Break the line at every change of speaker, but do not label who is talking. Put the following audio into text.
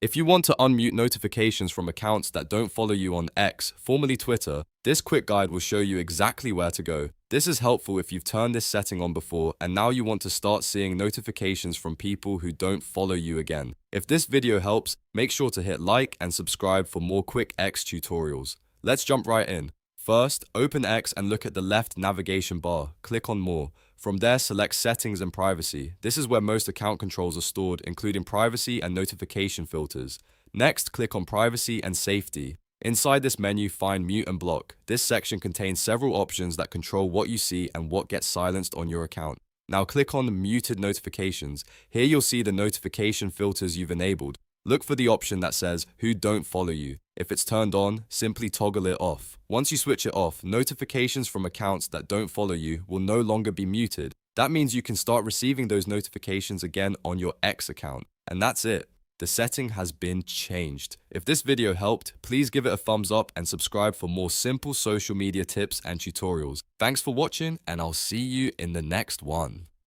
If you want to unmute notifications from accounts that don't follow you on X, formerly Twitter, this quick guide will show you exactly where to go. This is helpful if you've turned this setting on before and now you want to start seeing notifications from people who don't follow you again. If this video helps, make sure to hit like and subscribe for more quick X tutorials. Let's jump right in. First, open X and look at the left navigation bar. Click on More. From there, select Settings and Privacy. This is where most account controls are stored, including privacy and notification filters. Next, click on Privacy and Safety. Inside this menu, find Mute and Block. This section contains several options that control what you see and what gets silenced on your account. Now click on Muted Notifications. Here you'll see the notification filters you've enabled. Look for the option that says Who don't follow you. If it's turned on, simply toggle it off. Once you switch it off, notifications from accounts that don't follow you will no longer be muted. That means you can start receiving those notifications again on your X account. And that's it. The setting has been changed. If this video helped, please give it a thumbs up and subscribe for more simple social media tips and tutorials. Thanks for watching, and I'll see you in the next one.